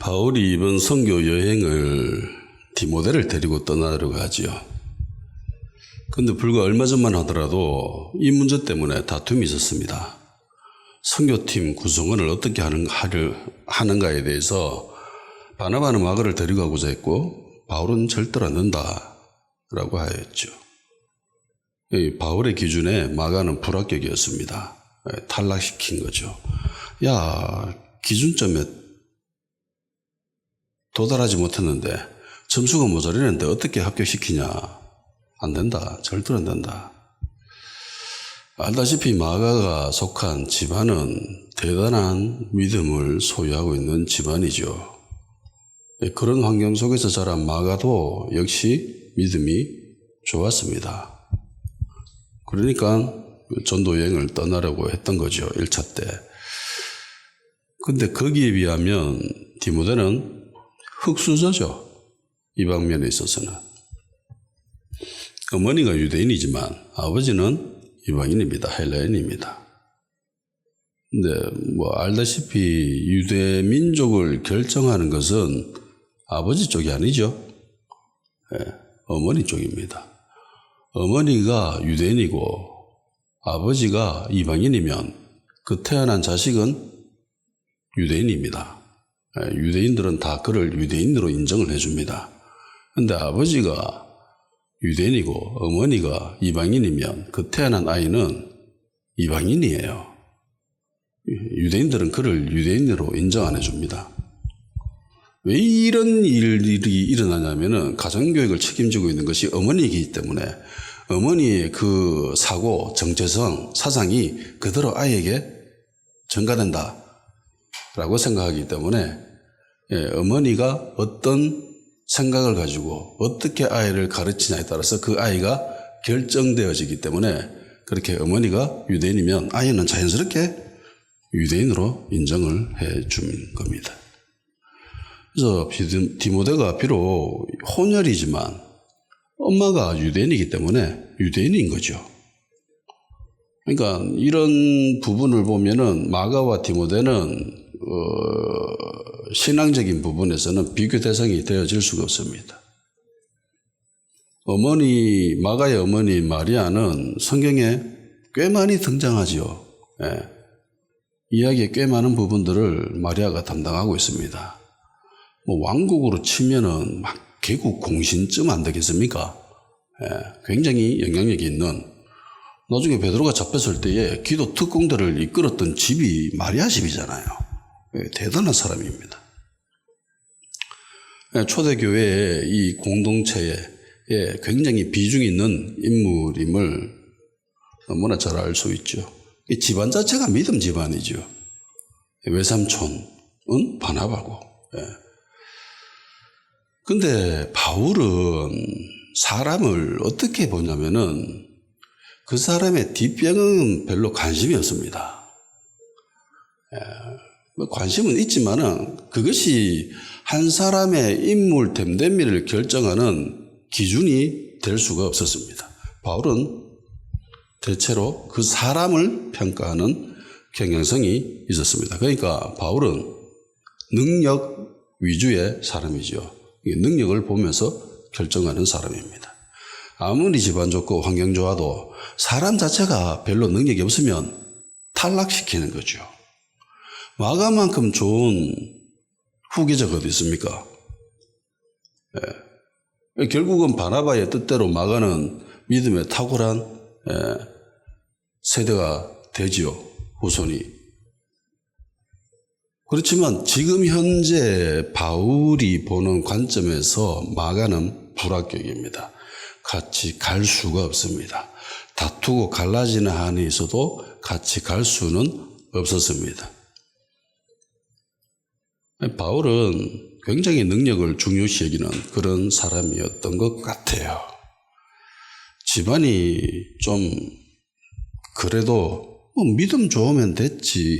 바울이 이번 선교 여행을 디모데를 데리고 떠나려고 하지요. 근데 불과 얼마 전만 하더라도 이 문제 때문에 다툼이 있었습니다. 선교팀 구성원을 어떻게 하는가에 대해서 바나바는 마가를 데리고 가고자 했고 바울은 절대로 안 된다라고 하였죠. 바울의 기준에 마가는 불합격이었습니다. 탈락시킨 거죠. 야, 기준점에 도달하지 못했는데 점수가 모자라는데 어떻게 합격시키냐. 안 된다. 절대로 안 된다. 알다시피 마가가 속한 집안은 대단한 믿음을 소유하고 있는 집안이죠. 그런 환경 속에서 자란 마가도 역시 믿음이 좋았습니다. 그러니까 전도 여행을 떠나려고 했던 거죠. 1차 때. 근데 거기에 비하면 디모데는 흙수저죠. 이 방면에 있어서는. 어머니가 유대인이지만 아버지는 이방인입니다. 헬라인입니다. 근데 알다시피 유대 민족을 결정하는 것은 아버지 쪽이 아니죠. 어머니 쪽입니다. 어머니가 유대인이고 아버지가 이방인이면 그 태어난 자식은 유대인입니다. 유대인들은 다 그를 유대인으로 인정을 해줍니다. 근데 아버지가 유대인이고 어머니가 이방인이면 그 태어난 아이는 이방인이에요. 유대인들은 그를 유대인으로 인정 안 해줍니다. 왜 이런 일이 일어나냐면은 가정교육을 책임지고 있는 것이 어머니이기 때문에 어머니의 그 사고, 정체성, 사상이 그대로 아이에게 전가된다 라고 생각하기 때문에 어머니가 어떤 생각을 가지고 어떻게 아이를 가르치냐에 따라서 그 아이가 결정되어지기 때문에 그렇게 어머니가 유대인이면 아이는 자연스럽게 유대인으로 인정을 해 준 겁니다. 그래서 디모데가 비록 혼혈이지만 엄마가 유대인이기 때문에 유대인인 거죠. 그러니까 이런 부분을 보면은 마가와 디모데는 신앙적인 부분에서는 비교 대상이 되어질 수가 없습니다. 마가의 어머니 마리아는 성경에 꽤 많이 등장하죠. 이야기에 꽤 많은 부분들을 마리아가 담당하고 있습니다. 왕국으로 치면은 막 개국 공신쯤 안 되겠습니까? 굉장히 영향력이 있는, 나중에 베드로가 잡혔을 때에 기도 특공대를 이끌었던 집이 마리아 집이잖아요. 대단한 사람입니다. 초대교회의 이 공동체에 굉장히 비중이 있는 인물임을 너무나 잘 알 수 있죠. 이 집안 자체가 믿음 집안이죠. 외삼촌은 바나바고. 근데 바울은 사람을 어떻게 보냐면은 그 사람의 뒷배경은 별로 관심이 없습니다. 관심은 있지만은 그것이 한 사람의 인물 됨됨이를 결정하는 기준이 될 수가 없었습니다. 바울은 대체로 그 사람을 평가하는 경향성이 있었습니다. 그러니까 바울은 능력 위주의 사람이죠. 능력을 보면서 결정하는 사람입니다. 아무리 집안 좋고 환경 좋아도 사람 자체가 별로 능력이 없으면 탈락시키는 거죠. 마가만큼 좋은 후계자가 어디 있습니까? 결국은 바나바의 뜻대로 마가는 믿음에 탁월한 세대가 되지요. 후손이. 그렇지만 지금 현재 바울이 보는 관점에서 마가는 불합격입니다. 같이 갈 수가 없습니다. 다투고 갈라지는 한이 있어도 같이 갈 수는 없었습니다. 바울은 굉장히 능력을 중요시 여기는 그런 사람이었던 것 같아요. 집안이 좀 그래도 믿음 좋으면 됐지,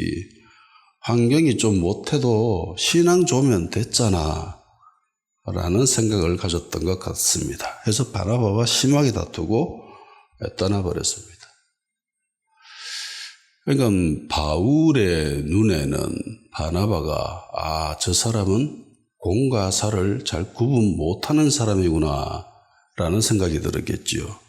환경이 좀 못해도 신앙 좋으면 됐잖아 라는 생각을 가졌던 것 같습니다. 그래서 바나바와 심하게 다투고 떠나버렸습니다. 그러니까 바울의 눈에는 바나바가 저 사람은 공과 사를 잘 구분 못하는 사람이구나 라는 생각이 들었겠지요.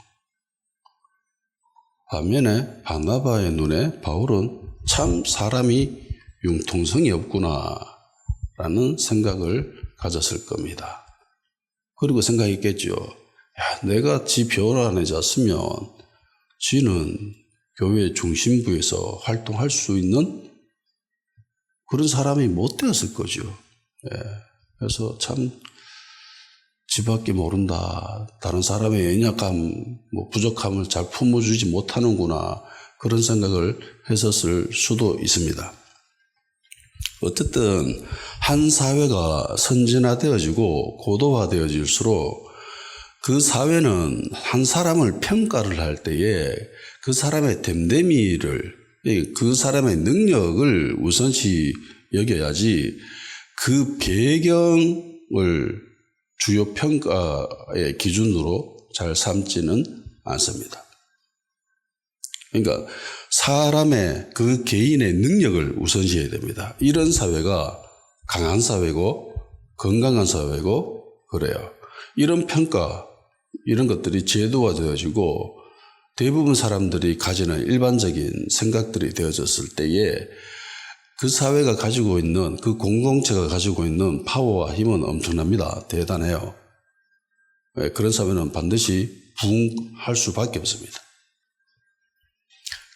반면에 바나바의 눈에 바울은 참 사람이 융통성이 없구나 라는 생각을 가졌을 겁니다. 그리고 생각했겠죠. 야, 내가 지 별 안에 잤으면 지는 교회 중심부에서 활동할 수 있는 그런 사람이 못 되었을 거죠. 그래서 참 지밖에 모른다. 다른 사람의 연약함, 부족함을 잘 품어주지 못하는구나. 그런 생각을 했었을 수도 있습니다. 어쨌든 한 사회가 선진화되어지고 고도화되어질수록 그 사회는 한 사람을 평가를 할 때에 그 사람의 됨됨이를, 그 사람의 능력을 우선시 여겨야지 그 배경을 주요 평가의 기준으로 잘 삼지는 않습니다. 그러니까 사람의 그 개인의 능력을 우선시해야 됩니다. 이런 사회가 강한 사회고 건강한 사회고 그래요. 이런 평가, 이런 것들이 제도화되어지고 대부분 사람들이 가지는 일반적인 생각들이 되어졌을 때에 그 사회가 가지고 있는, 그 공동체가 가지고 있는 파워와 힘은 엄청납니다. 대단해요. 그런 사회는 반드시 부흥할 수밖에 없습니다.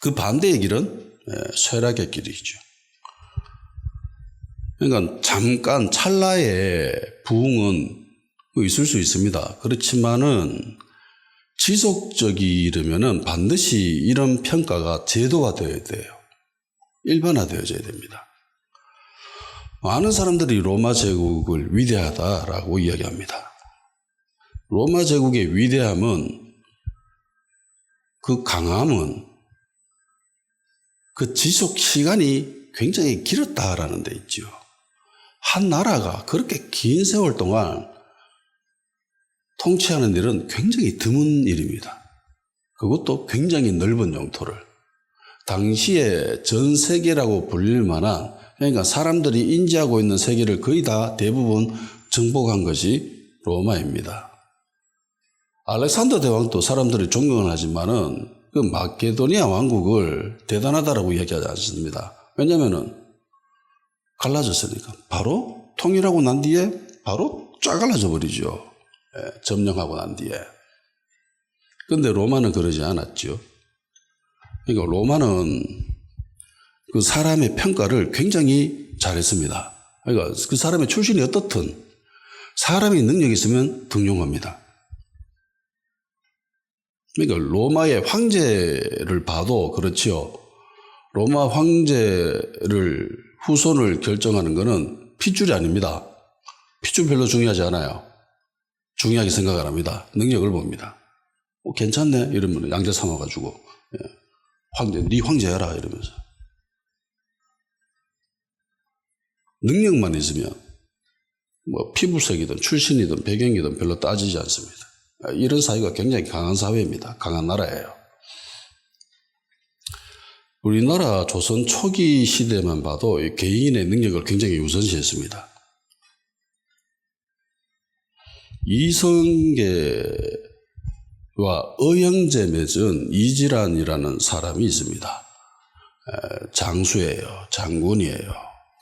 그 반대의 길은 쇠락의 길이죠. 그러니까 잠깐 찰나의 부흥은 있을 수 있습니다. 그렇지만은 지속적이려면은 반드시 이런 평가가 제도화되어야 돼요. 일반화되어져야 됩니다. 많은 사람들이 로마 제국을 위대하다라고 이야기합니다. 로마 제국의 위대함은, 그 강함은 그 지속 시간이 굉장히 길었다라는 데 있죠. 한 나라가 그렇게 긴 세월 동안 통치하는 일은 굉장히 드문 일입니다. 그것도 굉장히 넓은 영토를. 당시에 전 세계라고 불릴 만한, 그러니까 사람들이 인지하고 있는 세계를 거의 다 대부분 정복한 것이 로마입니다. 알렉산더 대왕도 사람들이 존경을 하지만은 그 마케도니아 왕국을 대단하다라고 이야기하지 않습니다. 왜냐면은 갈라졌으니까. 바로 통일하고 난 뒤에 바로 쫙 갈라져 버리죠. 점령하고 난 뒤에. 근데 로마는 그러지 않았죠. 그러니까 로마는 그 사람의 평가를 굉장히 잘했습니다. 그러니까 그 사람의 출신이 어떻든 사람이 능력이 있으면 등용합니다. 그러니까 로마의 황제를 봐도 그렇지요. 로마 황제를 후손을 결정하는 것은 핏줄이 아닙니다. 핏줄 별로 중요하지 않아요. 중요하게 생각 안 합니다. 능력을 봅니다. 괜찮네 이러면 양자 삼아가지고 황제, 네 황제 해라 이러면서. 능력만 있으면 피부색이든 출신이든 배경이든 별로 따지지 않습니다. 이런 사회가 굉장히 강한 사회입니다. 강한 나라예요. 우리나라 조선 초기 시대만 봐도 개인의 능력을 굉장히 우선시했습니다. 이성계와 의형제 맺은 이지란이라는 사람이 있습니다. 장수예요. 장군이에요.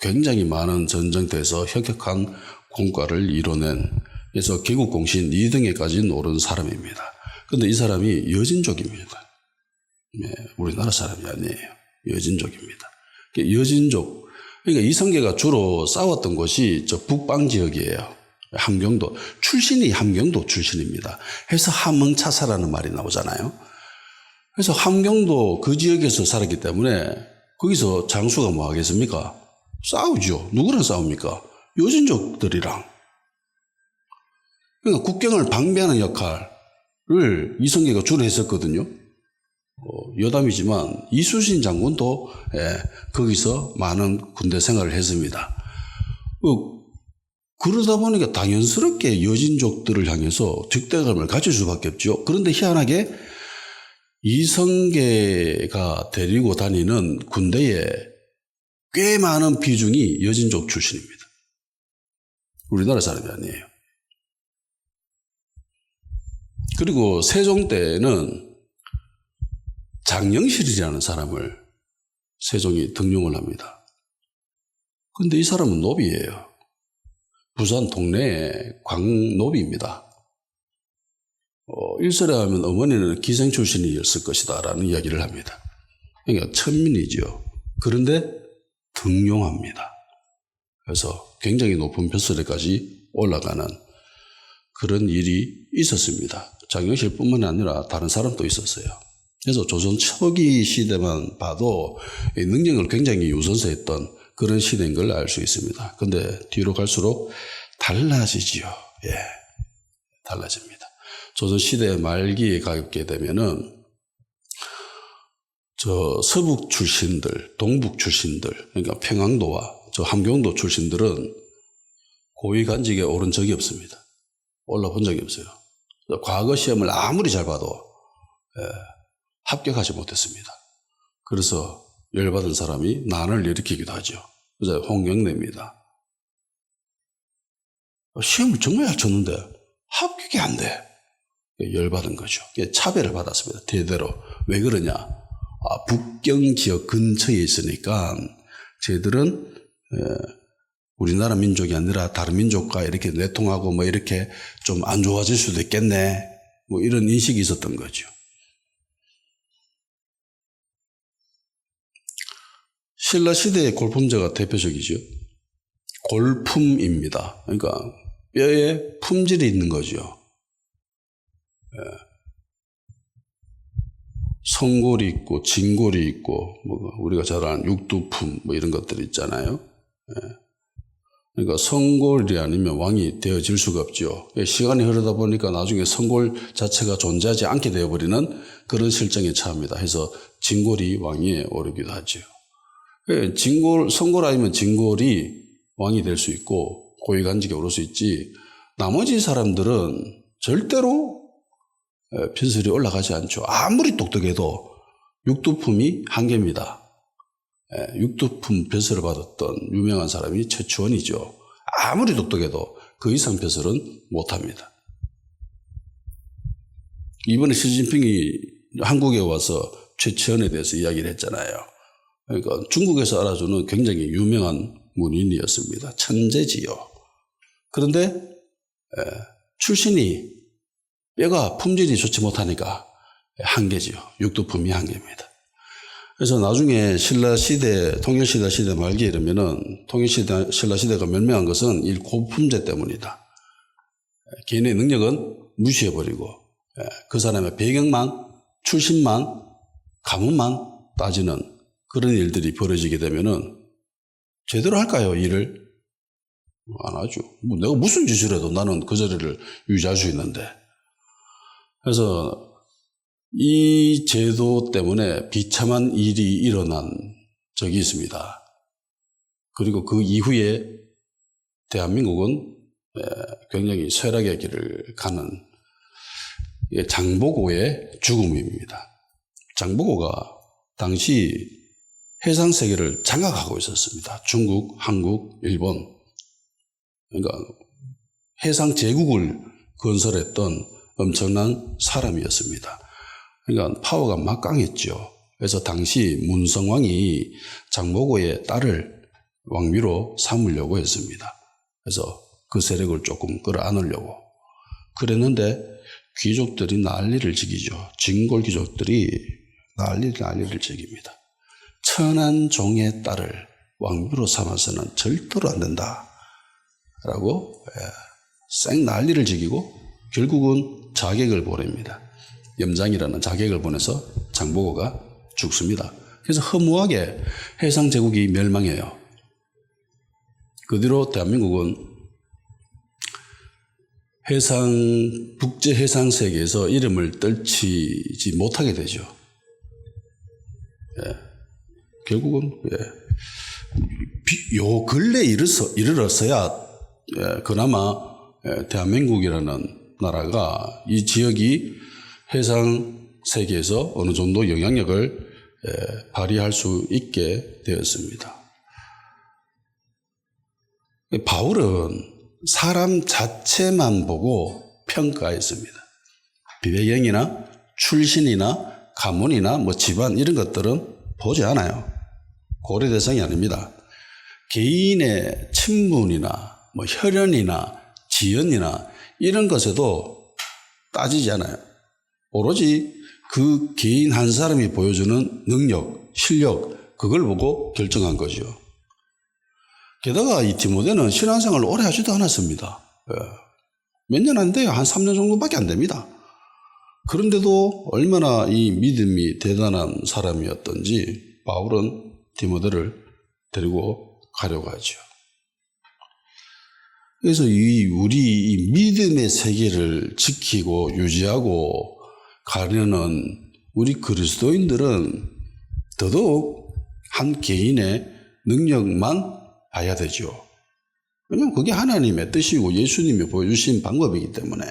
굉장히 많은 전쟁터에서 혁혁한 공과를 이뤄낸, 그래서 개국공신 2등에까지 오른 사람입니다. 그런데 이 사람이 여진족입니다. 우리나라 사람이 아니에요. 여진족입니다. 여진족, 그러니까 이성계가 주로 싸웠던 곳이 저 북방 지역이에요. 함경도, 출신이 함경도 출신입니다. 해서 함흥차사라는 말이 나오잖아요. 그래서 함경도 그 지역에서 살았기 때문에 거기서 장수가 뭐 하겠습니까? 싸우죠. 누구랑 싸웁니까? 여진족들이랑. 그러니까 국경을 방비하는 역할을 이성계가 주로 했었거든요. 여담이지만 이순신 장군도 거기서 많은 군대 생활을 했습니다. 그러다 보니까 당연스럽게 여진족들을 향해서 적대감을 가질 수밖에 없죠. 그런데 희한하게 이성계가 데리고 다니는 군대에 꽤 많은 비중이 여진족 출신입니다. 우리나라 사람이 아니에요. 그리고 세종 때에는 장영실이라는 사람을 세종이 등용을 합니다. 그런데 이 사람은 노비예요. 부산 동네의 광노비입니다. 일설에 하면 어머니는 기생 출신이었을 것이다 라는 이야기를 합니다. 그러니까 천민이죠. 그런데 등용합니다. 그래서 굉장히 높은 벼슬에까지 올라가는 그런 일이 있었습니다. 장영실뿐만 아니라 다른 사람도 있었어요. 그래서 조선 초기 시대만 봐도 능력을 굉장히 우선시했던 그런 시대인 걸 알 수 있습니다. 근데 뒤로 갈수록 달라지지요. 예, 달라집니다. 조선 시대 말기에 가게 되면은 서북 출신들, 동북 출신들, 그러니까 평안도와 함경도 출신들은 고위 간직에 오른 적이 없습니다. 올라본 적이 없어요. 과거 시험을 아무리 잘 봐도 합격하지 못했습니다. 그래서 열받은 사람이 난을 일으키기도 하죠. 그래서 홍영래입니다. 시험을 정말 잘 쳤는데 합격이 안 돼. 열받은 거죠. 차별을 받았습니다. 대대로. 왜 그러냐? 북경 지역 근처에 있으니까 쟤들은 우리나라 민족이 아니라 다른 민족과 이렇게 내통하고 뭐 이렇게 좀 안 좋아질 수도 있겠네. 뭐 이런 인식이 있었던 거죠. 신라 시대의 골품제가 대표적이죠. 골품입니다. 그러니까 뼈에 품질이 있는 거죠. 성골이 있고 진골이 있고 뭐 우리가 잘 아는 육두품 뭐 이런 것들이 있잖아요. 그러니까 성골이 아니면 왕이 되어질 수가 없죠. 시간이 흐르다 보니까 나중에 성골 자체가 존재하지 않게 되어버리는 그런 실정에 처합니다. 해서 진골이 왕위에 오르기도 하죠. 성골 아니면 진골이 왕이 될 수 있고 고위간직에 오를 수 있지, 나머지 사람들은 절대로 벼슬이 올라가지 않죠. 아무리 똑똑해도 육두품이 한계입니다. 육두품 벼슬을 받았던 유명한 사람이 최치원이죠. 아무리 똑똑해도 그 이상 벼슬은 못합니다. 이번에 시진핑이 한국에 와서 최치원에 대해서 이야기를 했잖아요. 그러니까 중국에서 알아주는 굉장히 유명한 문인이었습니다. 천재지요. 그런데 출신이 뼈가 품질이 좋지 못하니까 한계지요. 육두품이 한계입니다. 그래서 나중에 신라시대, 통일신라 시대 말기에 이르면은 통일신라 시대가 멸망한 것은 이 고품제 때문이다. 개인의 능력은 무시해버리고 그 사람의 배경만, 출신만, 가문만 따지는 그런 일들이 벌어지게 되면은 제대로 할까요, 일을? 안 하죠. 뭐 내가 무슨 짓을 해도 나는 그 자리를 유지할 수 있는데. 그래서 이 제도 때문에 비참한 일이 일어난 적이 있습니다. 그리고 그 이후에 대한민국은 굉장히 쇠락의 길을 가는 장보고의 죽음입니다. 장보고가 당시 해상세계를 장악하고 있었습니다. 중국, 한국, 일본. 그러니까 해상 제국을 건설했던 엄청난 사람이었습니다. 그러니까 파워가 막강했죠. 그래서 당시 문성왕이 장보고의 딸을 왕비로 삼으려고 했습니다. 그래서 그 세력을 조금 끌어안으려고 그랬는데 귀족들이 난리를 지기죠. 진골 귀족들이 난리를 지깁니다. 천한 종의 딸을 왕비로 삼아서는 절대로 안 된다 라고 쌩 난리를 지기고 결국은 자객을 보냅니다. 염장이라는 자객을 보내서 장보고가 죽습니다. 그래서 허무하게 해상제국이 멸망해요. 그 뒤로 대한민국은 국제 해상 세계에서 이름을 떨치지 못하게 되죠. 결국은 요 근래 이르렀어야 그나마 대한민국이라는 나라가 이 지역이 해상 세계에서 어느 정도 영향력을 발휘할 수 있게 되었습니다. 바울은 사람 자체만 보고 평가했습니다. 배경이나 출신이나 가문이나 뭐 집안 이런 것들은 보지 않아요. 고려 대상이 아닙니다. 개인의 친분이나 뭐 혈연이나 지연이나 이런 것에도 따지지 않아요. 오로지 그 개인 한 사람이 보여주는 능력, 실력 그걸 보고 결정한 거죠. 게다가 이 디모데는 신앙생활을 오래 하지도 않았습니다. 몇 년 안 돼요. 한 3년 정도밖에 안 됩니다. 그런데도 얼마나 이 믿음이 대단한 사람이었던지 바울은 디모데를 데리고 가려고 하죠. 그래서 우리 이 믿음의 세계를 지키고 유지하고 가려는 우리 그리스도인들은 더더욱 한 개인의 능력만 봐야 되죠. 왜냐하면 그게 하나님의 뜻이고 예수님이 보여주신 방법이기 때문에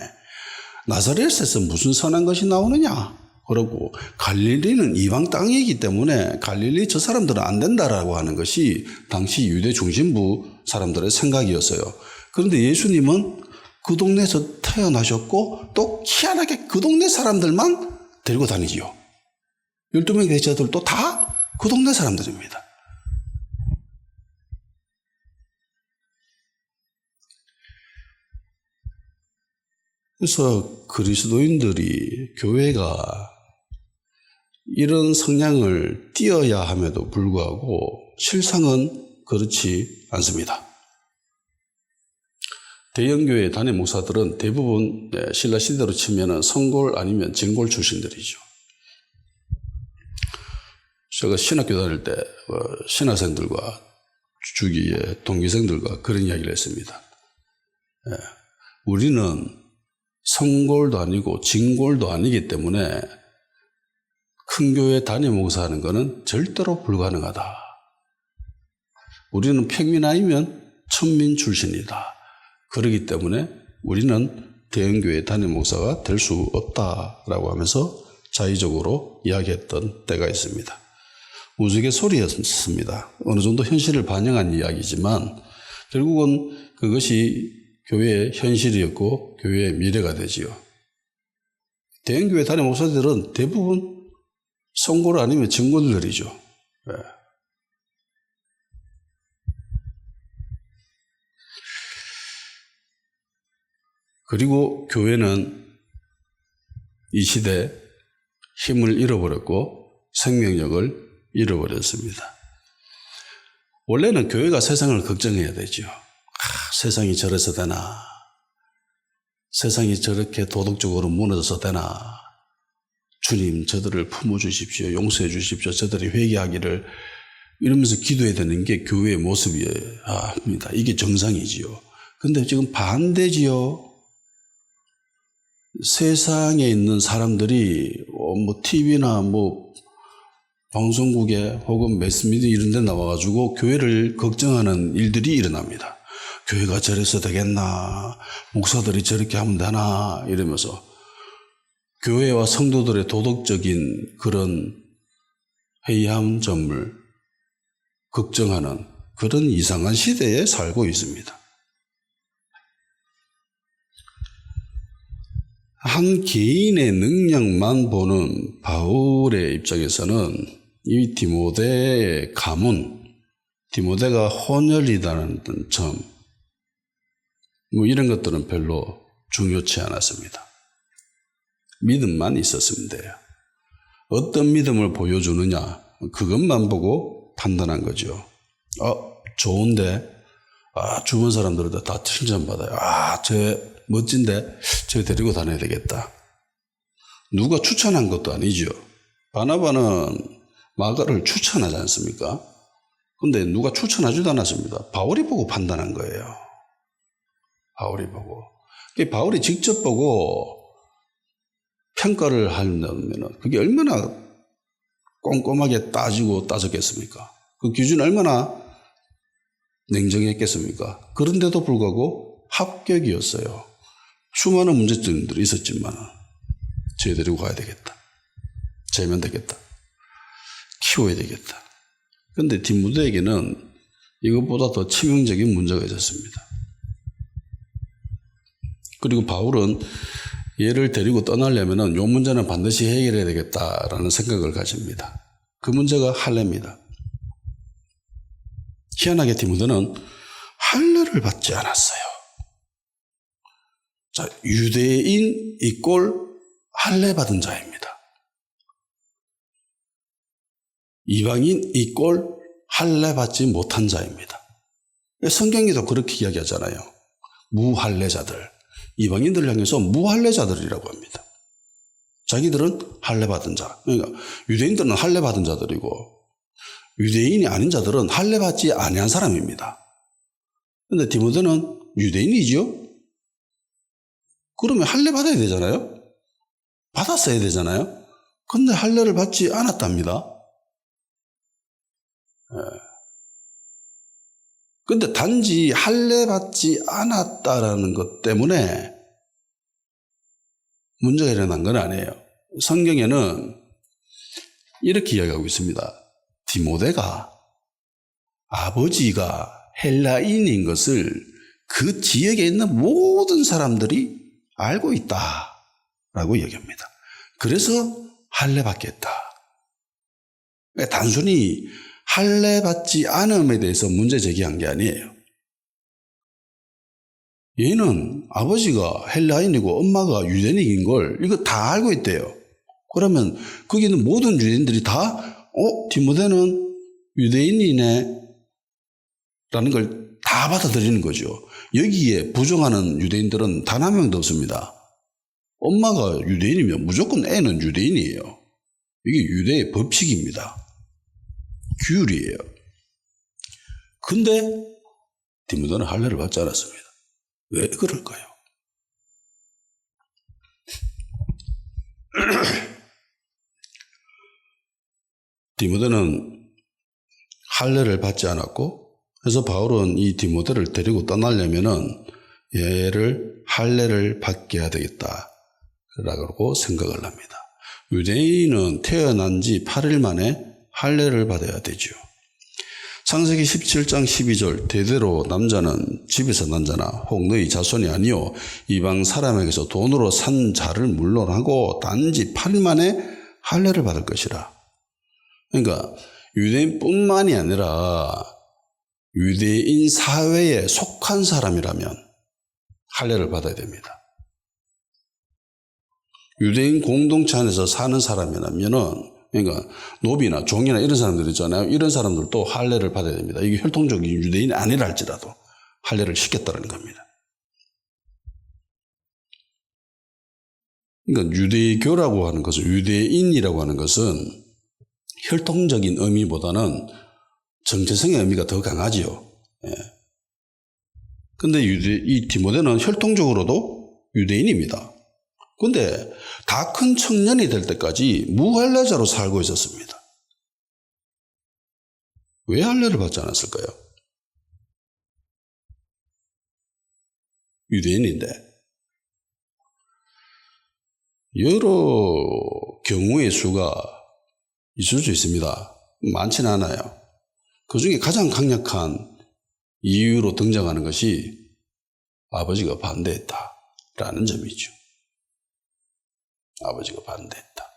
나사렛에서 무슨 선한 것이 나오느냐? 그러고 갈릴리는 이방 땅이기 때문에 갈릴리 저 사람들은 안 된다라고 하는 것이 당시 유대 중심부 사람들의 생각이었어요. 그런데 예수님은 그 동네에서 태어나셨고 또 희한하게 그 동네 사람들만 데리고 다니지요. 12명의 제자들도 다 그 동네 사람들입니다. 그래서 그리스도인들이 교회가 이런 성향을 띄어야 함에도 불구하고 실상은 그렇지 않습니다. 대형교회 단임 목사들은 대부분 신라 시대로 치면 성골 아니면 진골 출신들이죠. 제가 신학교 다닐 때 신학생들과 주기에 동기생들과 그런 이야기를 했습니다. 우리는 성골도 아니고 진골도 아니기 때문에 큰 교회 단임 목사하는 것은 절대로 불가능하다. 우리는 평민 아니면 천민 출신이다. 그렇기 때문에 우리는 대형교회 단임 목사가 될 수 없다라고 하면서 자의적으로 이야기했던 때가 있습니다. 우스갯소리였습니다. 어느 정도 현실을 반영한 이야기지만 결국은 그것이 교회의 현실이었고 교회의 미래가 되지요. 대형교회 단임 목사들은 대부분 성골 아니면 진골들이죠. 네. 그리고 교회는 이 시대 힘을 잃어버렸고 생명력을 잃어버렸습니다. 원래는 교회가 세상을 걱정해야 되죠. 세상이 저래서 되나? 세상이 저렇게 도덕적으로 무너져서 되나? 주님 저들을 품어주십시오. 용서해 주십시오. 저들이 회개하기를 이러면서 기도해야 되는 게 교회의 모습입니다. 이게 정상이지요. 근데 지금 반대지요. 세상에 있는 사람들이 뭐 TV나 뭐 방송국에 혹은 매스미디어 이런 데 나와가지고 교회를 걱정하는 일들이 일어납니다. 교회가 저래서 되겠나? 목사들이 저렇게 하면 되나? 이러면서 교회와 성도들의 도덕적인 그런 해이함 점을 걱정하는 그런 이상한 시대에 살고 있습니다. 한 개인의 능력만 보는 바울의 입장에서는 이 디모데의 가문, 디모데가 혼혈이라는 점, 뭐 이런 것들은 별로 중요치 않았습니다. 믿음만 있었으면 돼요. 어떤 믿음을 보여주느냐, 그것만 보고 판단한 거죠. 좋은데, 주변 사람들한테 다 칭찬받아요. 쟤 멋진데, 쟤 데리고 다녀야 되겠다. 누가 추천한 것도 아니죠. 바나바는 마가를 추천하지 않습니까? 근데 누가 추천하지도 않았습니다. 바울이 보고 판단한 거예요. 바울이 보고. 바울이 직접 보고 평가를 하려면 그게 얼마나 꼼꼼하게 따졌겠습니까? 그 기준이 얼마나 냉정했겠습니까? 그런데도 불구하고 합격이었어요. 수많은 문제점들이 있었지만 쟤 데리고 가야 되겠다. 재면 되겠다. 키워야 되겠다. 그런데 디모데에게는 이것보다 더 치명적인 문제가 있었습니다. 그리고 바울은 얘를 데리고 떠나려면 이 문제는 반드시 해결해야 되겠다라는 생각을 가집니다. 그 문제가 할례입니다. 희한하게 디모데는 할례를 받지 않았어요. 자, 유대인 이꼴 할례 받은 자입니다. 이방인 이꼴 할례 받지 못한 자입니다. 성경에도 그렇게 이야기하잖아요. 무할례자들, 이방인들을 향해서 무할례자들이라고 합니다. 자기들은 할례 받은 자. 그러니까 유대인들은 할례 받은 자들이고 유대인이 아닌 자들은 할례 받지 아니한 사람입니다. 그런데 디모데는 유대인이죠. 그러면 할례 받아야 되잖아요. 받았어야 되잖아요. 그런데 할례를 받지 않았답니다. 그런데 단지 할례 받지 않았다라는 것 때문에 문제가 일어난 건 아니에요. 성경에는 이렇게 이야기하고 있습니다. 디모데가 아버지가 헬라인인 것을 그 지역에 있는 모든 사람들이 알고 있다라고 이야기합니다. 그래서 할례 받겠다. 단순히 할례 받지 않음에 대해서 문제 제기한 게 아니에요. 얘는 아버지가 헬라인이고 엄마가 유대인인 걸 이거 다 알고 있대요. 그러면 거기 있는 모든 유대인들이 다 디모데는 유대인이네 라는 걸 다 받아들이는 거죠. 여기에 부정하는 유대인들은 단 한 명도 없습니다. 엄마가 유대인이면 무조건 애는 유대인이에요. 이게 유대의 법칙입니다. 규율이에요. 근데 디모데는 할례를 받지 않았습니다. 왜 그럴까요? 디모데는 할례를 받지 않았고, 그래서 바울은 이 디모데를 데리고 떠나려면은 얘를 할례를 받게 해야 되겠다라고 생각을 합니다. 유대인은 태어난 지 8일 만에 할례를 받아야 되죠. 창세기 17장 12절 대대로 남자는 집에서 난 자나 혹 너희 자손이 아니요 이방 사람에게서 돈으로 산 자를 물론하고 단지 8일 만에 할례를 받을 것이라. 그러니까 유대인뿐만이 아니라 유대인 사회에 속한 사람이라면 할례를 받아야 됩니다. 유대인 공동체 안에서 사는 사람이라면은 그러니까 노비나 종이나 이런 사람들 있잖아요. 이런 사람들도 할례를 받아야 됩니다. 이게 혈통적인 유대인이 아니라 할지라도 할례를 시켰다는 겁니다. 그러니까 유대교라고 하는 것은 유대인이라고 하는 것은 혈통적인 의미보다는 정체성의 의미가 더 강하지요. 그런데 이 디모데는 혈통적으로도 유대인입니다. 그런데 다 큰 청년이 될 때까지 무할례자로 살고 있었습니다. 왜 할례를 받지 않았을까요? 유대인인데. 여러 경우의 수가 있을 수 있습니다. 많지는 않아요. 그 중에 가장 강력한 이유로 등장하는 것이 아버지가 반대했다라는 점이죠. 아버지가 반대했다.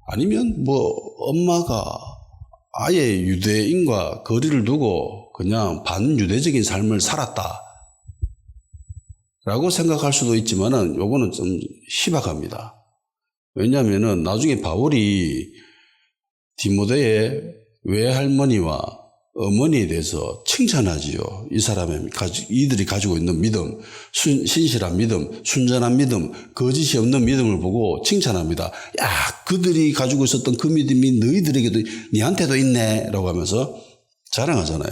아니면 엄마가 아예 유대인과 거리를 두고 그냥 반유대적인 삶을 살았다 라고 생각할 수도 있지만은 요거는 좀 희박합니다. 왜냐하면은 나중에 바울이 디모데의 외할머니와 어머니에 대해서 칭찬하지요. 이 사람의 이들이 가지고 있는 믿음, 신실한 믿음, 순전한 믿음, 거짓이 없는 믿음을 보고 칭찬합니다. 야, 그들이 가지고 있었던 그 믿음이 너희들에게도 니한테도 있네 라고 하면서 자랑하잖아요.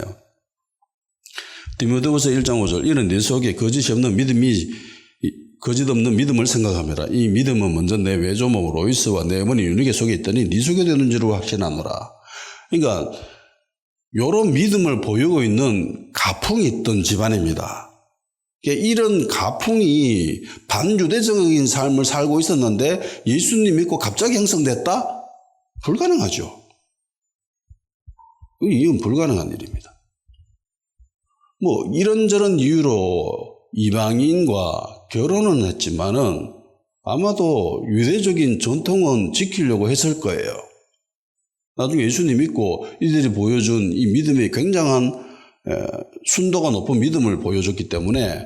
디모데후서 1장 5절 이는 네 속에 거짓이 없는 믿음이 거짓 없는 믿음을 생각하며라. 이 믿음은 먼저 내 외조모 로이스와 내 어머니 유니게 속에 있더니 네 속에 되는 줄을 확신하노라. 그러니까 이런 믿음을 보이고 있는 가풍이 있던 집안입니다. 이런 가풍이 반유대적인 삶을 살고 있었는데 예수님 믿고 갑자기 형성됐다? 불가능하죠. 이건 불가능한 일입니다. 뭐 이런저런 이유로 이방인과 결혼은 했지만은 아마도 유대적인 전통은 지키려고 했을 거예요. 나중에 예수님 믿고 이들이 보여준 이 믿음이 굉장한 순도가 높은 믿음을 보여줬기 때문에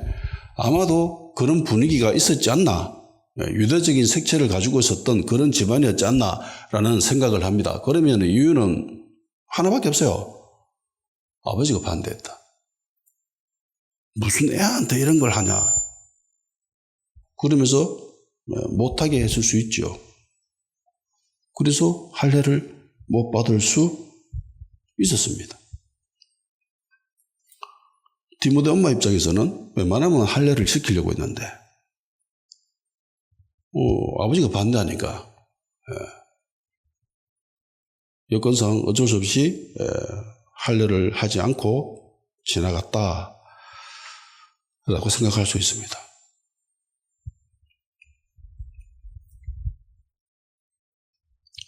아마도 그런 분위기가 있었지 않나, 유대적인 색채를 가지고 있었던 그런 집안이었지 않나라는 생각을 합니다. 그러면 이유는 하나밖에 없어요. 아버지가 반대했다. 무슨 애한테 이런 걸 하냐. 그러면서 못하게 했을 수 있죠. 그래서 할례를 못 받을 수 있었습니다. 디모데 엄마 입장에서는 웬만하면 할례를 시키려고 했는데 아버지가 반대하니까 여건상 어쩔 수 없이 할례를 하지 않고 지나갔다라고 생각할 수 있습니다.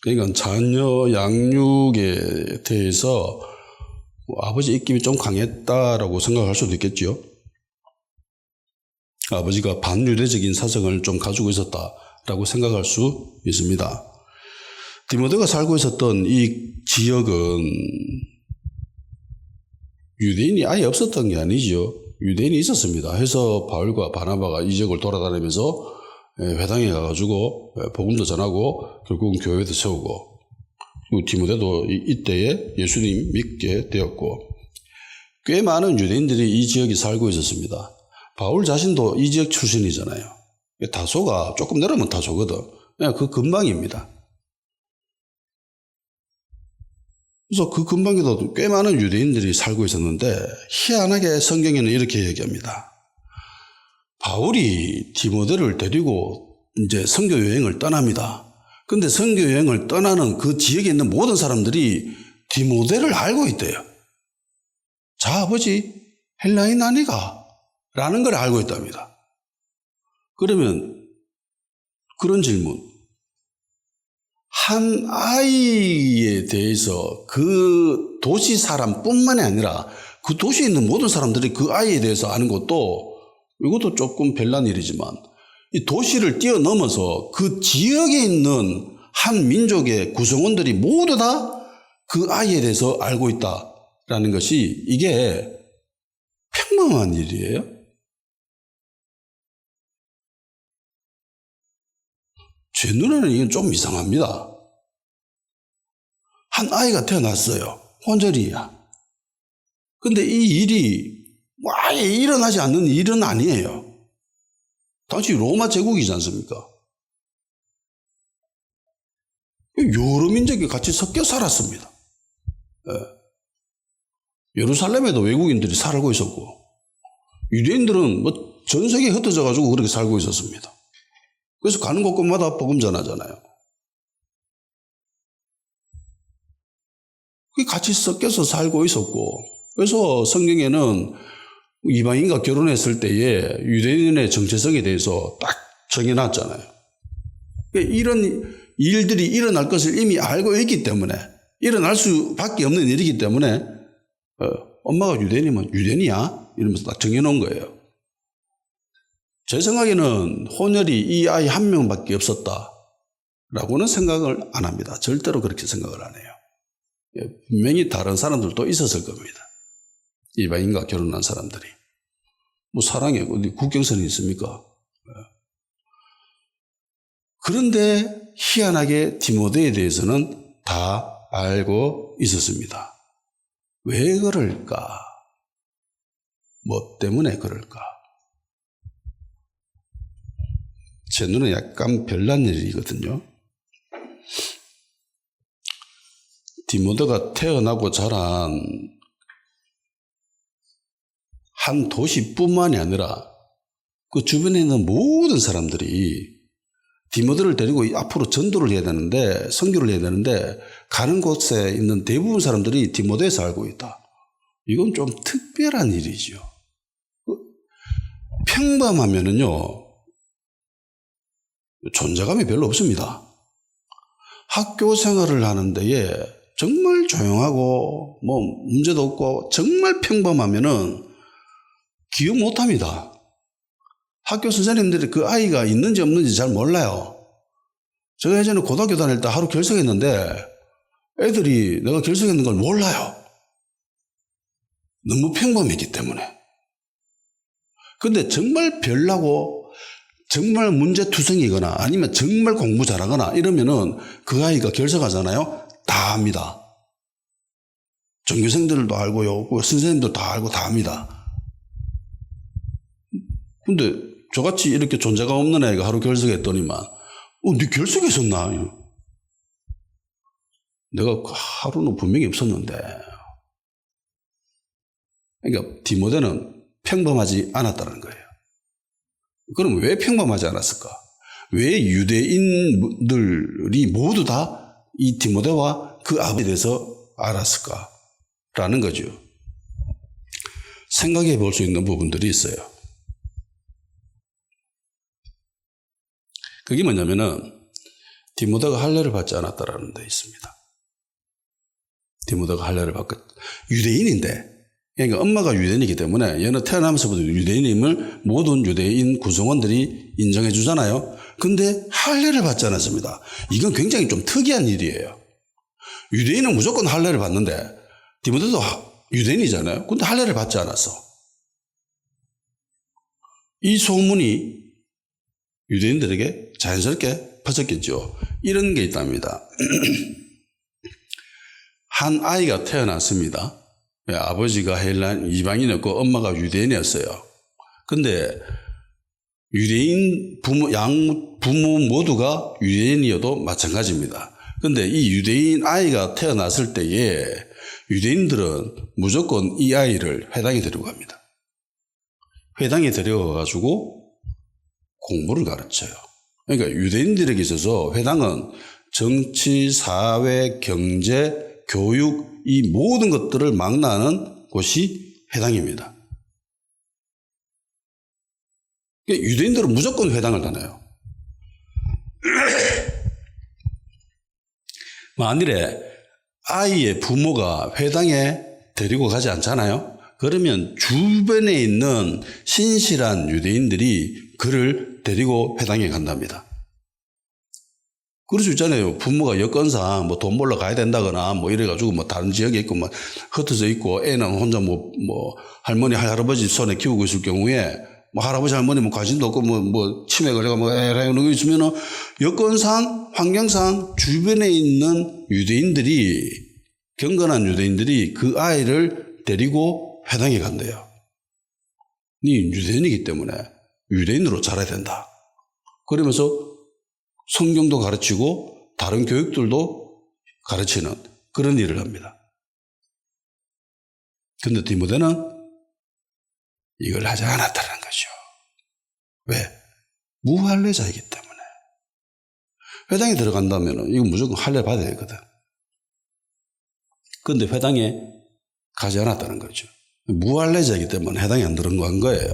그러니까 자녀 양육에 대해서 아버지 입김이 좀 강했다라고 생각할 수도 있겠죠. 아버지가 반유대적인 사상을 좀 가지고 있었다라고 생각할 수 있습니다. 디모데가 살고 있었던 이 지역은 유대인이 아예 없었던 게 아니죠. 유대인이 있었습니다. 해서 바울과 바나바가 이 지역을 돌아다니면서 회당에 가가지고 복음도 전하고 결국은 교회도 세우고, 그리고 디모데도 이때에 예수님 믿게 되었고, 꽤 많은 유대인들이 이 지역에 살고 있었습니다. 바울 자신도 이 지역 출신이잖아요. 다소가 조금 내려오면 다소거든. 그냥 그 근방입니다. 그래서 그 근방에도 꽤 많은 유대인들이 살고 있었는데 희한하게 성경에는 이렇게 얘기합니다. 바울이 디모데를 데리고 이제 선교 여행을 떠납니다. 근데 선교 여행을 떠나는 그 지역에 있는 모든 사람들이 디모데를 알고 있대요. 자, 아버지 헬라인 아니가? 라는 걸 알고 있답니다. 그러면 그런 질문. 한 아이에 대해서 그 도시 사람뿐만이 아니라 그 도시에 있는 모든 사람들이 그 아이에 대해서 아는 것도, 이것도 조금 별난 일이지만 이 도시를 뛰어넘어서 그 지역에 있는 한 민족의 구성원들이 모두 다 그 아이에 대해서 알고 있다라는 것이, 이게 평범한 일이에요? 제 눈에는 이건 좀 이상합니다. 한 아이가 태어났어요. 혼혈이야. 근데 이 일이 아예 일어나지 않는 일은 아니에요. 당시 로마 제국이지 않습니까? 여러 민족이 같이 섞여 살았습니다. 예루살렘에도 외국인들이 살고 있었고, 유대인들은 뭐 전 세계에 흩어져 가지고 그렇게 살고 있었습니다. 그래서 가는 곳곳마다 복음 전하잖아요. 같이 섞여서 살고 있었고, 그래서 성경에는 이방인과 결혼했을 때에 유대인의 정체성에 대해서 딱 정해놨잖아요. 이런 일들이 일어날 것을 이미 알고 있기 때문에, 일어날 수밖에 없는 일이기 때문에 엄마가 유대인이면 유대인이야? 이러면서 딱 정해놓은 거예요. 제 생각에는 혼혈이 이 아이 한 명밖에 없었다라고는 생각을 안 합니다. 절대로 그렇게 생각을 안 해요. 분명히 다른 사람들도 있었을 겁니다. 이방인과 결혼한 사람들이. 뭐 사랑에 어디 국경선이 있습니까? 그런데 희한하게 디모데에 대해서는 다 알고 있었습니다. 왜 그럴까? 뭐 때문에 그럴까? 제 눈에 약간 별난 일이거든요. 디모데가 태어나고 자란 한 도시뿐만이 아니라 그 주변에 있는 모든 사람들이 디모데를 데리고 앞으로 전도를 해야 되는데, 선교를 해야 되는데, 가는 곳에 있는 대부분 사람들이 디모데에서 알고 있다. 이건 좀 특별한 일이죠. 평범하면은요, 존재감이 별로 없습니다. 학교 생활을 하는 데에 정말 조용하고 뭐 문제도 없고 정말 평범하면은 기억 못합니다. 학교 선생님들이 그 아이가 있는지 없는지 잘 몰라요. 제가 예전에 고등학교 다닐 때 하루 결석했는데 애들이 내가 결석했는 걸 몰라요. 너무 평범했기 때문에. 근데 정말 별나고 정말 문제투성이거나 아니면 정말 공부 잘하거나 이러면은 그 아이가 결석하잖아요. 다 압니다. 전교생들도 알고요. 선생님도 다 알고 다 압니다. 근데 저같이 이렇게 존재감 없는 애가 하루 결석했더니만 네 결석했었나? 내가 하루는 분명히 없었는데. 그러니까 디모데는 평범하지 않았다는 거예요. 그럼 왜 평범하지 않았을까? 왜 유대인들이 모두 다 이 디모데와 그 아버지에 대해서 알았을까? 라는 거죠. 생각해 볼 수 있는 부분들이 있어요. 그게 뭐냐면은 디모데가 할례를 받지 않았다라는 데 있습니다. 디모데가 할례를 받고 유대인인데, 그러니까 엄마가 유대인이기 때문에 얘는 태어나면서부터 유대인임을 모든 유대인 구성원들이 인정해 주잖아요. 근데 할례를 받지 않았습니다. 이건 굉장히 좀 특이한 일이에요. 유대인은 무조건 할례를 받는데 디모데도 유대인이잖아요. 근데 할례를 받지 않았어. 이 소문이 유대인들에게 자연스럽게 퍼졌겠죠. 이런 게 있답니다. 한 아이가 태어났습니다. 아버지가 헬란 이방인이었고 엄마가 유대인이었어요. 근데 유대인 부모, 양 부모 모두가 유대인이어도 마찬가지입니다. 근데 이 유대인 아이가 태어났을 때에 유대인들은 무조건 이 아이를 회당에 데려갑니다. 회당에 데려가가지고 공부를 가르쳐요. 그러니까 유대인들에게 있어서 회당은 정치, 사회, 경제, 교육 이 모든 것들을 망라하는 곳이 회당입니다. 유대인들은 무조건 회당을 다녀요. 만일에 아이의 부모가 회당에 데리고 가지 않잖아요. 그러면 주변에 있는 신실한 유대인들이 그를 데리고 회당에 간답니다. 그럴 수 있잖아요. 부모가 여건상 뭐 돈 벌러 가야 된다거나 뭐 이래가지고 뭐 다른 지역에 있고 뭐 흩어져 있고 애는 혼자 뭐 할머니 할아버지 손에 키우고 있을 경우에 뭐 할아버지 할머니 뭐 관심도 없고 뭐 치매 걸려가 뭐 이런 거 있으면은 여건상 환경상 주변에 있는 유대인들이 경건한 유대인들이 그 아이를 데리고 회당에 간대요. 네 유대인이기 때문에 유대인으로 자라야 된다. 그러면서 성경도 가르치고 다른 교육들도 가르치는 그런 일을 합니다. 그런데 디모데는 이걸 하지 않았다는 거죠. 왜? 무할례자이기 때문에. 회당에 들어간다면 이거 무조건 할례 받아야 되거든. 그런데 회당에 가지 않았다는 거죠. 무할례자이기 때문에 회당에 안 들어간 거예요.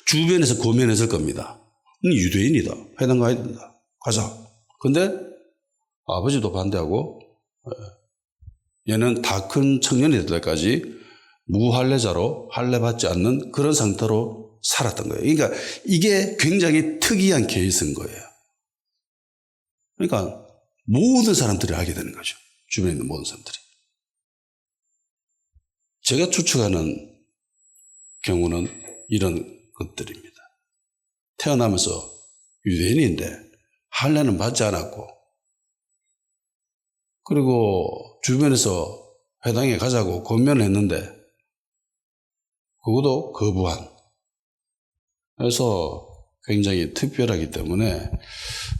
주변에서 고민했을 겁니다. 유대인이다. 회당 가야 된다. 가자. 근데 아버지도 반대하고 얘는 다 큰 청년이 될 때까지 무할례자로 할례 받지 않는 그런 상태로 살았던 거예요. 그러니까 이게 굉장히 특이한 케이스인 거예요. 그러니까 모든 사람들이 알게 되는 거죠. 주변에 있는 모든 사람들이. 제가 추측하는 경우는 이런 것들입니다. 태어나면서 유대인인데 할례는 받지 않았고 그리고 주변에서 회당에 가자고 권면을 했는데 그것도 거부한. 그래서 굉장히 특별하기 때문에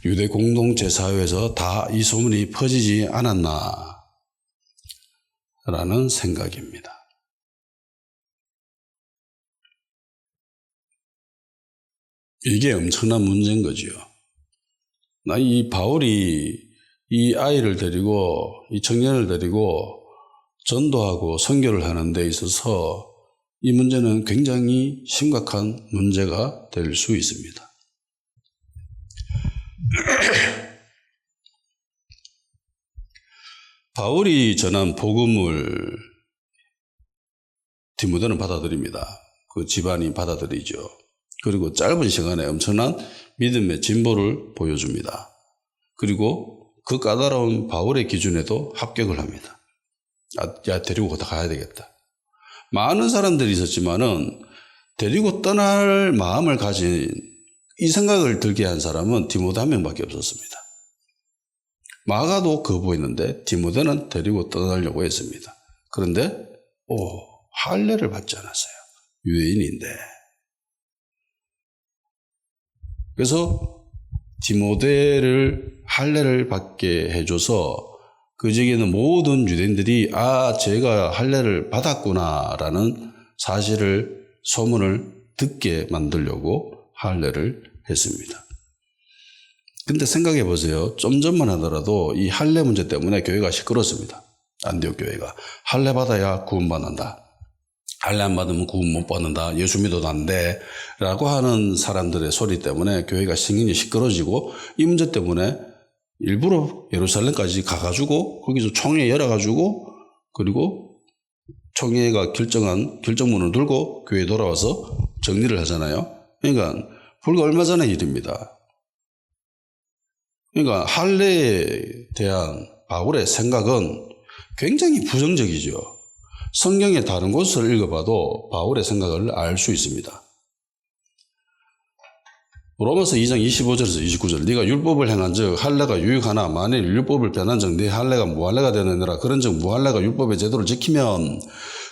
유대 공동체 사회에서 다 이 소문이 퍼지지 않았나 라는 생각입니다. 이게 엄청난 문제인 거죠. 이 바울이 이 아이를 데리고 이 청년을 데리고 전도하고 선교를 하는 데 있어서 이 문제는 굉장히 심각한 문제가 될 수 있습니다. 바울이 전한 복음을 디모데는 받아들입니다. 그 집안이 받아들이죠. 그리고 짧은 시간에 엄청난 믿음의 진보를 보여줍니다. 그리고 그 까다로운 바울의 기준에도 합격을 합니다. 야, 데리고 가야 되겠다. 많은 사람들이 있었지만은 데리고 떠날 마음을 가진 이 생각을 들게 한 사람은 디모데 한 명밖에 없었습니다. 마가도 거부했는데 디모데는 데리고 떠나려고 했습니다. 그런데 할례를 받지 않았어요. 유대인인데. 그래서 디모데를 할례를 받게 해줘서 그 지역에는 모든 유대인들이 제가 할례를 받았구나라는 사실을 소문을 듣게 만들려고 할례를 했습니다. 근데 생각해 보세요. 좀 전만 하더라도 이 할례 문제 때문에 교회가 시끄럽습니다. 안디옥 교회가. 할례 받아야 구원받는다. 할례 안 받으면 구원 못 받는다. 예수 믿어도 안 돼. 라고 하는 사람들의 소리 때문에 교회가 신경이 시끄러지고 이 문제 때문에 일부러 예루살렘까지 가가지고 거기서 총회 열어가지고 그리고 총회가 결정문을 들고 교회에 돌아와서 정리를 하잖아요. 그러니까 불과 얼마 전의 일입니다. 그러니까 할례에 대한 바울의 생각은 굉장히 부정적이죠. 성경의 다른 곳을 읽어봐도 바울의 생각을 알 수 있습니다. 로마서 2장 25절에서 29절 네가 율법을 행한 즉 할례가 유익하나 만일 율법을 변한 즉 네 할례가 무할례가 되느니라 그런 즉 무할례가 율법의 제도를 지키면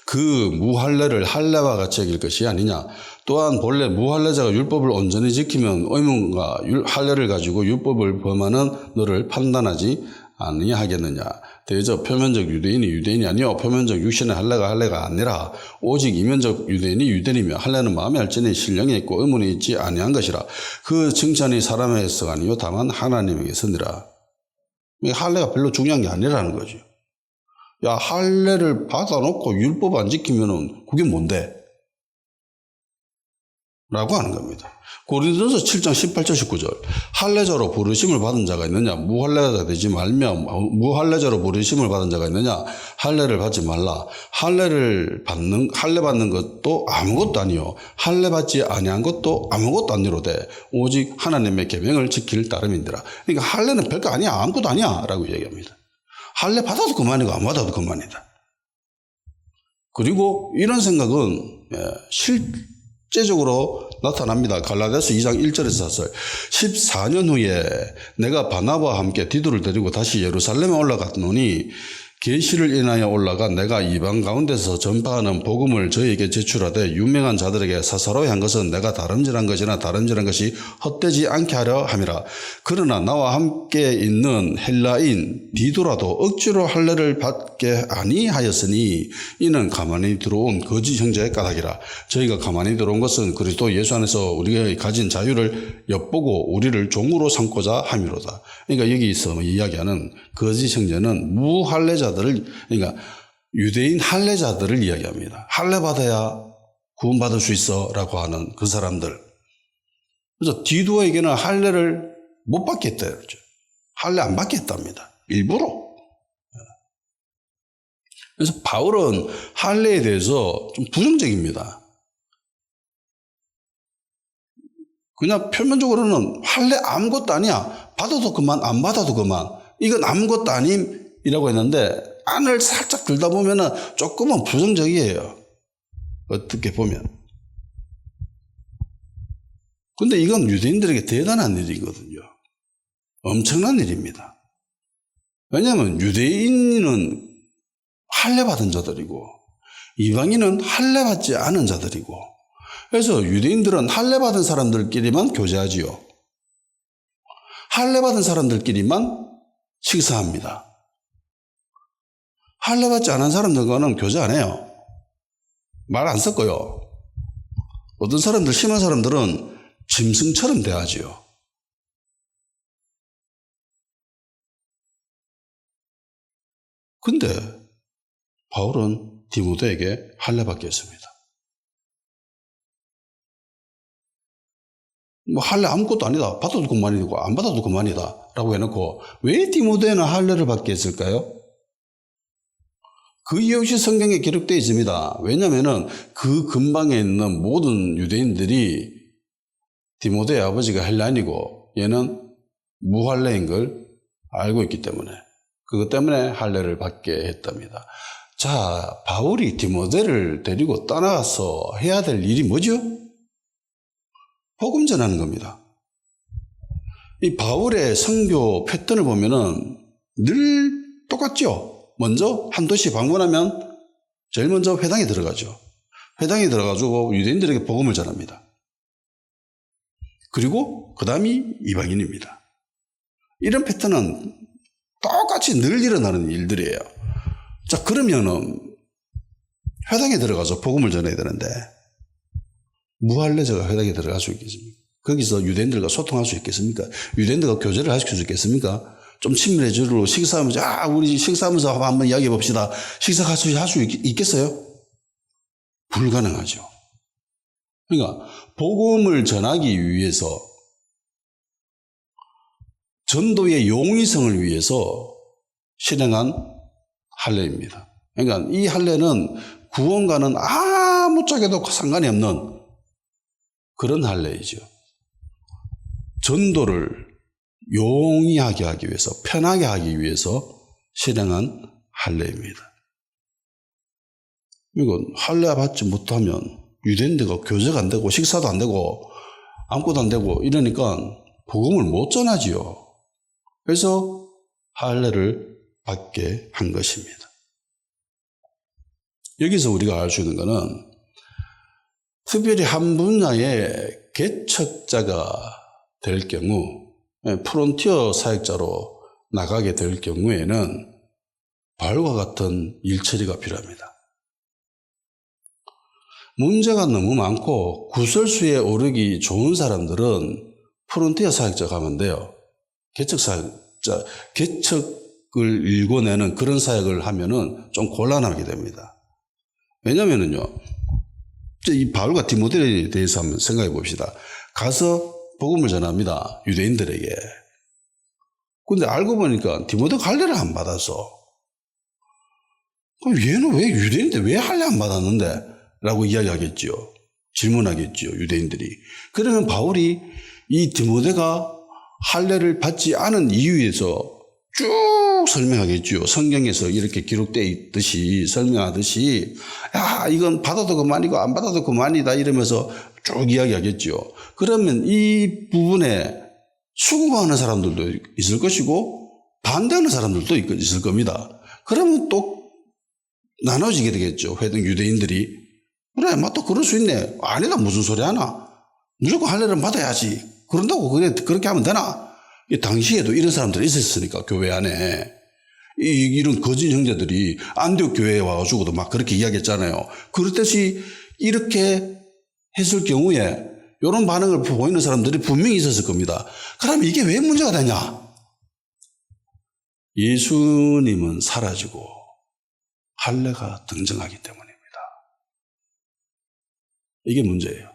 그 무할례를 할례와 같이 여길 것이 아니냐. 또한 본래 무할례자가 율법을 온전히 지키면 의문과 할례를 가지고 율법을 범하는 너를 판단하지 아니하겠느냐. 대저 표면적 유대인이 유대인이 아니요 표면적 육신의 할례가 아니라 오직 이면적 유대인이 유대인이며 할례는 마음에 할지니 신령이 있고 의문이 있지 아니한 것이라. 그 칭찬이 사람에게서가 아니요 다만 하나님에게서니라. 할례가 별로 중요한 게 아니라는 거죠. 야, 할례를 받아놓고 율법 안 지키면은 그게 뭔데? 라고 하는 겁니다. 고린도서 7장 18절 19절 할례자로 부르심을 받은 자가 있느냐 무할례자 되지 말며 무할례자로 부르심을 받은 자가 있느냐 할례를 받지 말라. 할례 받는 것도 아무것도 아니요 할례 받지 아니한 것도 아무것도 아니로되 오직 하나님의 계명을 지킬 따름인지라. 그러니까 할례는 별거 아니야 아무것도 아니야 라고 얘기합니다. 할례 받아도 그만이고 안 받아도 그만이다. 그리고 이런 생각은 실제적으로 나타납니다. 갈라디아서 2장 1절에서 4절 14년 후에 내가 바나바와 함께 디도를 데리고 다시 예루살렘에 올라갔노니 계시를 인하여 올라가 내가 이방 가운데서 전파하는 복음을 저희에게 제출하되 유명한 자들에게 사사로이 한 것은 내가 다름질한 것이나 다름질한 것이 헛되지 않게 하려 함이라. 그러나 나와 함께 있는 헬라인 디도라도 억지로 할례를 받게 아니하였으니 이는 가만히 들어온 거짓 형제의 까닭이라. 저희가 가만히 들어온 것은 그리스도 예수 안에서 우리가 가진 자유를 엿보고 우리를 종으로 삼고자 함이로다. 그러니까 여기서 이야기하는 거짓 형제는 무할례자 그러니까 유대인 할례자들을 이야기합니다. 할례 받아야 구원받을 수 있어 라고 하는 그 사람들. 그래서 디도에게는 할례를 못 받겠다 그러죠. 할례 안 받겠답니다. 일부러. 그래서 바울은 할례에 대해서 좀 부정적입니다. 그냥 표면적으로는 할례 아무것도 아니야. 받아도 그만 안 받아도 그만. 이건 아무것도 아님 이라고 했는데 안을 살짝 들다 보면은 조금은 부정적이에요. 어떻게 보면. 근데 이건 유대인들에게 대단한 일이거든요. 엄청난 일입니다. 왜냐하면 유대인은 할례 받은 자들이고 이방인은 할례 받지 않은 자들이고 그래서 유대인들은 할례 받은 사람들끼리만 교제하지요. 할례 받은 사람들끼리만 식사합니다. 할례 받지 않은 사람들과는 교제 안 해요. 말 안 섞어요. 어떤 사람들, 심한 사람들은 짐승처럼 대하지요. 근데 바울은 디모데에게 할례 받게 했습니다. 할례 아무것도 아니다. 받아도 그만이고 안 받아도 그만이다 라고 해놓고 왜 디모데는 할례를 받게 했을까요? 그 이유 없이 성경에 기록되어 있습니다. 왜냐하면 그 근방에 있는 모든 유대인들이 디모데의 아버지가 헬라인이고 얘는 무할례인 걸 알고 있기 때문에 그것 때문에 할례를 받게 했답니다. 자, 바울이 디모데를 데리고 떠나가서 해야 될 일이 뭐죠? 복음 전하는 겁니다. 이 바울의 선교 패턴을 보면은 늘 똑같죠. 먼저 한 도시 방문하면 제일 먼저 회당에 들어가죠. 회당에 들어가지고 유대인들에게 복음을 전합니다. 그리고 그 다음이 이방인입니다. 이런 패턴은 똑같이 늘 일어나는 일들이에요. 자, 그러면은 회당에 들어가서 복음을 전해야 되는데 무할례자가 회당에 들어갈 수 있겠습니까? 거기서 유대인들과 소통할 수 있겠습니까? 유대인들과 교제를 할 수 있겠습니까? 좀 친밀해지고 식사하면서 우리 식사하면서 한번 이야기해 봅시다. 식사할 수 있겠어요? 불가능하죠. 그러니까 복음을 전하기 위해서 전도의 용이성을 위해서 실행한 할례입니다. 그러니까 이 할례는 구원과는 아무 쪽에도 상관이 없는 그런 할례이죠. 전도를 용이하게 하기 위해서, 편하게 하기 위해서 실행한 할례입니다. 이건 할례 받지 못하면 유대인들과 교제가 안 되고 식사도 안 되고 아무것도 안 되고 이러니까 복음을 못 전하지요. 그래서 할례를 받게 한 것입니다. 여기서 우리가 알 수 있는 것은 특별히 한 분야의 개척자가 될 경우, 프론티어 사역자로 나가게 될 경우에는 바울과 같은 일처리가 필요합니다. 문제가 너무 많고 구설수에 오르기 좋은 사람들은 프론티어 사역자 가면 돼요. 개척 사역자, 개척을 일궈내는 그런 사역을 하면은 좀 곤란하게 됩니다. 왜냐면은요, 이 바울과 디모데에 대해서 한번 생각해 봅시다. 가서 복음을 전합니다. 유대인들에게. 근데 알고 보니까 디모데가 할례를 안 받았어. 그럼 얘는 왜 유대인인데 왜 할례 안 받았는데? 라고 이야기하겠지요. 질문하겠지요. 유대인들이. 그러면 바울이 이 디모데가 할례를 받지 않은 이유에서 쭉 설명하겠죠. 성경에서 이렇게 기록되어 있듯이 설명하듯이 야 이건 받아도 그만이고 안 받아도 그만이다 이러면서 쭉 이야기하겠죠. 그러면 이 부분에 수긍하는 사람들도 있을 것이고 반대하는 사람들도 있을 겁니다. 그러면 또 나눠지게 되겠죠. 회당 유대인들이 그래 또 그럴 수 있네. 아니다 무슨 소리 하나. 무조건 할례를 받아야지. 그런다고 그렇게 하면 되나? 당시에도 이런 사람들이 있었으니까 교회 안에 이런 거짓 형제들이 안디옥 교회에 와가지고도 막 그렇게 이야기했잖아요. 그렇듯이 이렇게 했을 경우에 이런 반응을 보이는 사람들이 분명히 있었을 겁니다. 그럼 이게 왜 문제가 되냐? 예수님은 사라지고 할례가 등장하기 때문입니다. 이게 문제예요.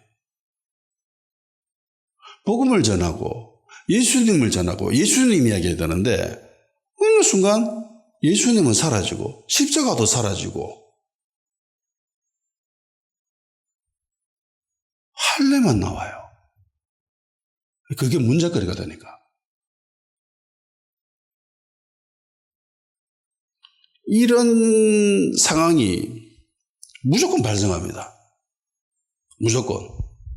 복음을 전하고 예수님을 전하고 예수님 이야기해야 되는데 어느 순간 예수님은 사라지고 십자가도 사라지고 할례만 나와요. 그게 문제거리가 되니까. 이런 상황이 무조건 발생합니다. 무조건.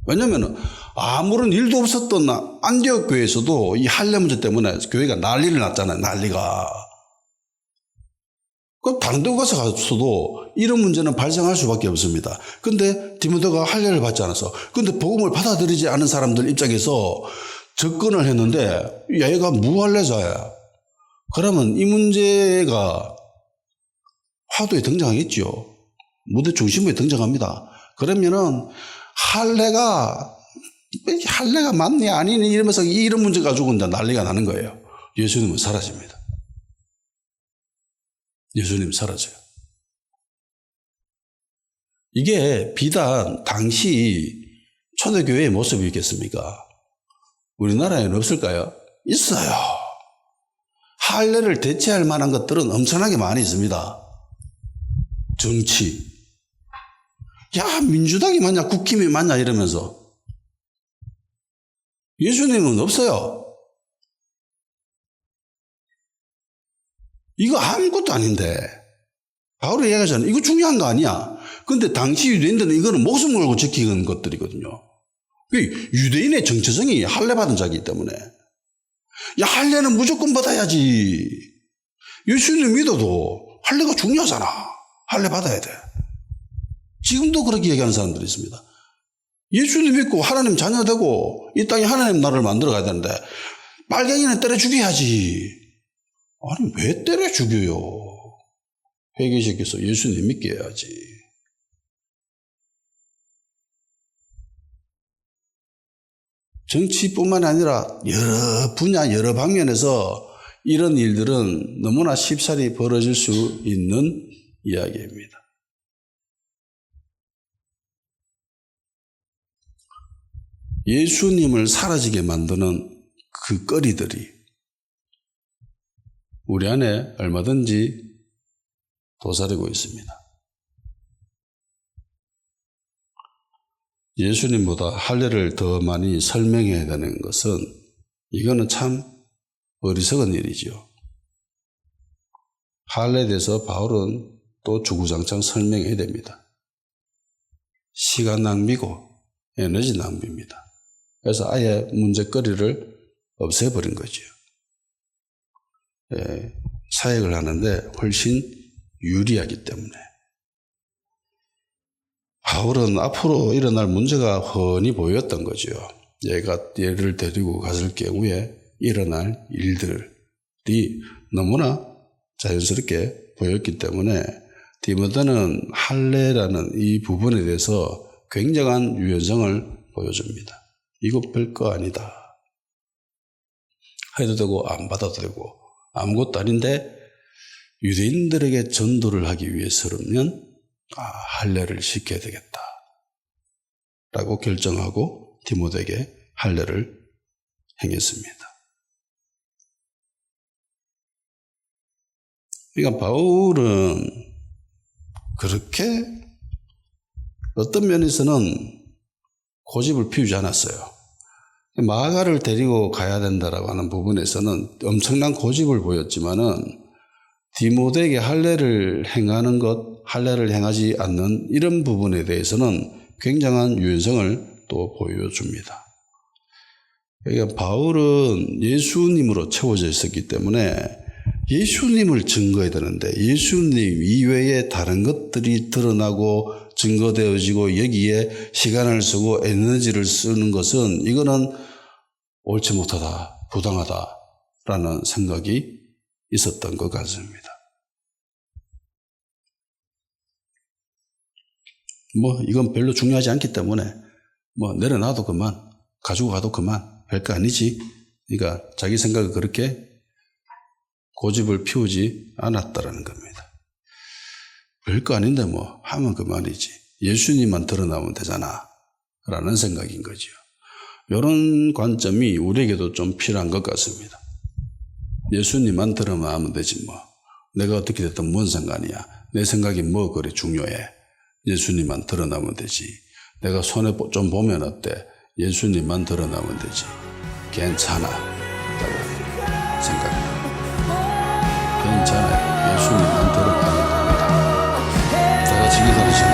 왜냐하면 아무런 일도 없었던 안디옥 교회에서도 이 할례 문제 때문에 교회가 난리를 났잖아요. 난리가. 그 다른 데 가서도 이런 문제는 발생할 수밖에 없습니다. 근데 디모데가 할례를 받지 않아서 근데 복음을 받아들이지 않은 사람들 입장에서 접근을 했는데 얘가 무할례자야. 그러면 이 문제가 화두에 등장하겠죠. 무대 중심부에 등장합니다. 그러면은 할례가 맞니 아니니 이러면서 이런 문제 가지고 난리가 나는 거예요. 예수님은 사라집니다. 예수님 사라져요. 이게 비단 당시 초대교회의 모습이겠습니까? 우리나라에는 없을까요? 있어요. 할례를 대체할 만한 것들은 엄청나게 많이 있습니다. 정치. 야, 민주당이 맞냐, 국힘이 맞냐 이러면서. 예수님은 없어요. 이거 아무것도 아닌데. 바울이 얘기하잖아요. 이거 중요한 거 아니야. 근데 당시 유대인들은 이거는 목숨 걸고 지키는 것들이거든요. 유대인의 정체성이 할례 받은 자이기 때문에. 야, 할례는 무조건 받아야지. 예수님 믿어도 할례가 중요하잖아. 할례 받아야 돼. 지금도 그렇게 얘기하는 사람들이 있습니다. 예수님 믿고 하나님 자녀 되고 이 땅에 하나님 나라를 만들어 가야 되는데 빨갱이는 때려 죽여야지. 아니, 왜 때려 죽여요? 회개시켜서 예수님 믿게 해야지. 정치뿐만 아니라 여러 분야, 여러 방면에서 이런 일들은 너무나 쉽사리 벌어질 수 있는 이야기입니다. 예수님을 사라지게 만드는 그 거리들이 우리 안에 얼마든지 도사리고 있습니다. 예수님보다 할례를 더 많이 설명해야 되는 것은 이거는 참 어리석은 일이죠. 할례에 대해서 바울은 또 주구장창 설명해야 됩니다. 시간 낭비고 에너지 낭비입니다. 그래서 아예 문제거리를 없애버린 거죠. 사역을 하는데 훨씬 유리하기 때문에. 바울은 앞으로 일어날 문제가 훤히 보였던 거죠. 얘가 얘를 데리고 갔을 경우에 일어날 일들이 너무나 자연스럽게 보였기 때문에 디모데는 할례라는 이 부분에 대해서 굉장한 유연성을 보여줍니다. 이거 별거 아니다. 해도 되고 안 받아도 되고 아무것도 아닌데 유대인들에게 전도를 하기 위해서라면 할례를 시켜야 되겠다 라고 결정하고 디모데에게 할례를 행했습니다. 그러니까 바울은 그렇게 어떤 면에서는 고집을 피우지 않았어요. 마가를 데리고 가야 된다라고 하는 부분에서는 엄청난 고집을 보였지만은 디모데에게 할례를 행하는 것, 할례를 행하지 않는 이런 부분에 대해서는 굉장한 유연성을 또 보여줍니다. 그러니까 바울은 예수님으로 채워져 있었기 때문에 예수님을 증거해야 되는데 예수님 이외에 다른 것들이 드러나고 증거되어지고 여기에 시간을 쓰고 에너지를 쓰는 것은 이거는 옳지 못하다, 부당하다라는 생각이 있었던 것 같습니다. 이건 별로 중요하지 않기 때문에 내려놔도 그만, 가지고 가도 그만, 별거 아니지. 그러니까 자기 생각을 그렇게 고집을 피우지 않았다라는 겁니다. 별거 아닌데 하면 그만이지. 예수님만 드러나면 되잖아 라는 생각인 거죠. 이런 관점이 우리에게도 좀 필요한 것 같습니다. 예수님만 드러나면 되지 내가 어떻게 됐든 뭔 상관이야. 내 생각이 그리 중요해. 예수님만 드러나면 되지. 내가 손해 좀 보면 어때? 예수님만 드러나면 되지. 괜찮아 라고 생각합니다. 괜찮아요. 예수님만 드러나면 됩니다. 다 같이 기도하시죠.